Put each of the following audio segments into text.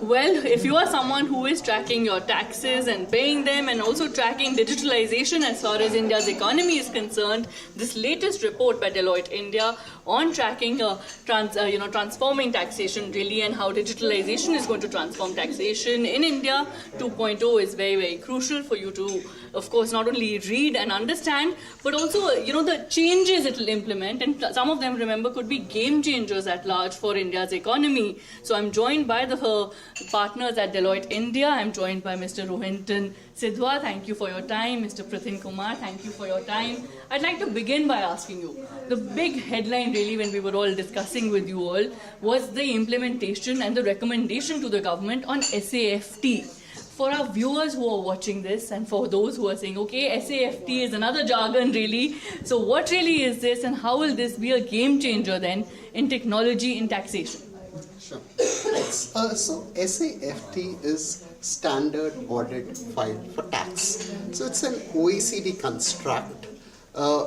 Well, if you are someone who is tracking your taxes and paying them and also tracking digitalization as far as India's economy is concerned, this latest report by Deloitte India on tracking transforming taxation really and how digitalization is going to transform taxation in India 2.0 is very, very crucial for you to, of course, not only read and understand, but also, the changes it will implement. And some of them, remember, could be game changers at large for India's economy. So I'm joined by the partners at Deloitte India. I'm joined by Mr. Rohinton Sidhwa. Thank you for your time. Mr. Prathin Kumar, thank you for your time. I'd like to begin by asking you, the big headline really when we were all discussing with you all was the implementation and the recommendation to the government on SAFT. For our viewers who are watching this and for those who are saying, okay, SAFT is another jargon really. So what really is this and how will this be a game changer then in technology in taxation? Sure. So SAFT is Standard Audit File for Tax. So it's an OECD construct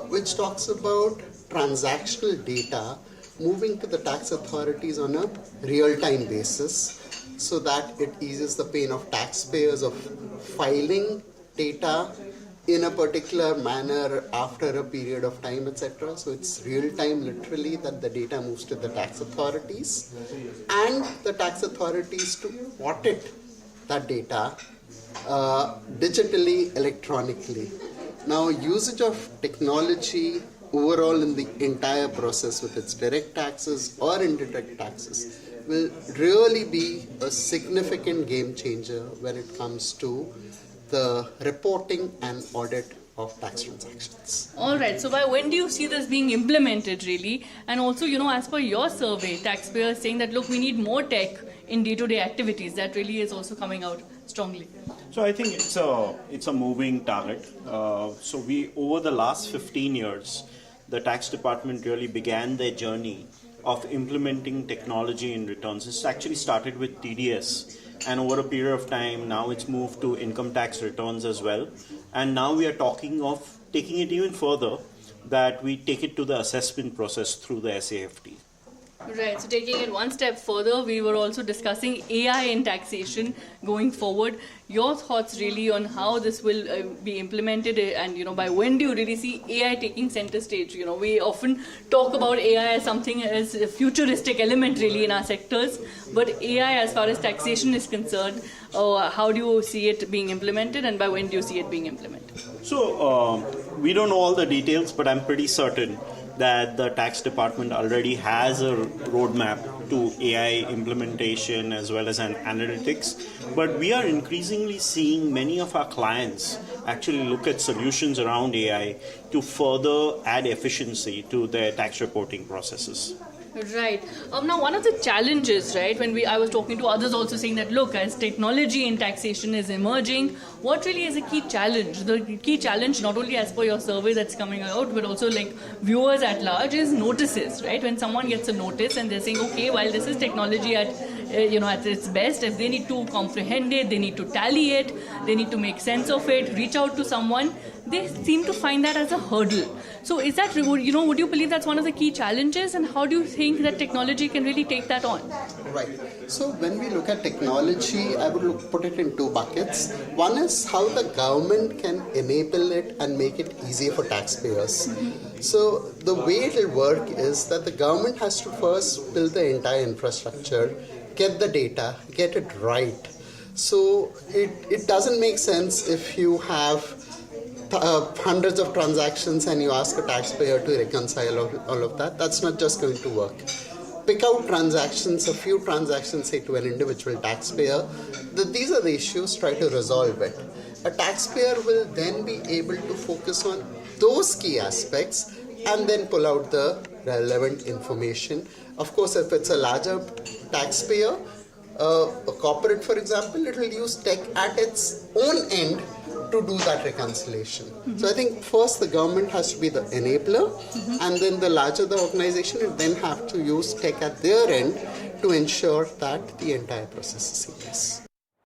which talks about transactional data moving to the tax authorities on a real-time basis so that it eases the pain of taxpayers of filing data in a particular manner after a period of time, etc. So it's real time literally that the data moves to the tax authorities and the tax authorities to audit that data digitally, electronically. Now, usage of technology overall in the entire process with its direct taxes or indirect taxes will really be a significant game changer when it comes to the reporting and audit of tax transactions. All right. So by when do you see this being implemented really? And also, as per your survey, taxpayers saying that, look, we need more tech in day-to-day activities. That really is also coming out strongly. So I think it's a moving target. So we, over the last 15 years, the tax department really began their journey of implementing technology in returns. It's actually started with TDS. And over a period of time, now it's moved to income tax returns as well. And now we are talking of taking it even further, that we take it to the assessment process through the SAFT. Right, so taking it one step further, we were also discussing AI in taxation going forward. Your thoughts really on how this will be implemented and, by when do you really see AI taking center stage? We often talk about AI as something as a futuristic element really in our sectors, but AI as far as taxation is concerned, how do you see it being implemented and by when do you see it being implemented? So we don't know all the details, but I'm pretty certain that the tax department already has a roadmap to AI implementation as well as an analytics. But we are increasingly seeing many of our clients actually look at solutions around AI to further add efficiency to their tax reporting processes. Right. Now, one of the challenges, right, when I was talking to others also saying that, look, as technology in taxation is emerging, what really is a key challenge? The key challenge, not only as per your survey that's coming out, but also like viewers at large, is notices, right? When someone gets a notice and they're saying, okay, while this is technology at its best, if they need to comprehend it, they need to tally it, they need to make sense of it, reach out to someone, they seem to find that as a hurdle. So is that, would you believe that's one of the key challenges, and how do you think that technology can really take that on? Right. So when we look at technology, I would put it in two buckets. One is how the government can enable it and make it easier for taxpayers. Mm-hmm. So the way it will work is that the government has to first build the entire infrastructure, get the data, get it right. So it doesn't make sense if you have hundreds of transactions and you ask a taxpayer to reconcile all of that. That's not just going to work. Pick out transactions, a few transactions, say to an individual taxpayer. These are the issues, try to resolve it. A taxpayer will then be able to focus on those key aspects and then pull out the relevant information. Of course, if it's a larger taxpayer, a corporate, for example, it will use tech at its own end to do that reconciliation. Mm-hmm. So I think first the government has to be the enabler, mm-hmm. and then the larger the organization will then have to use tech at their end to ensure that the entire process is seamless.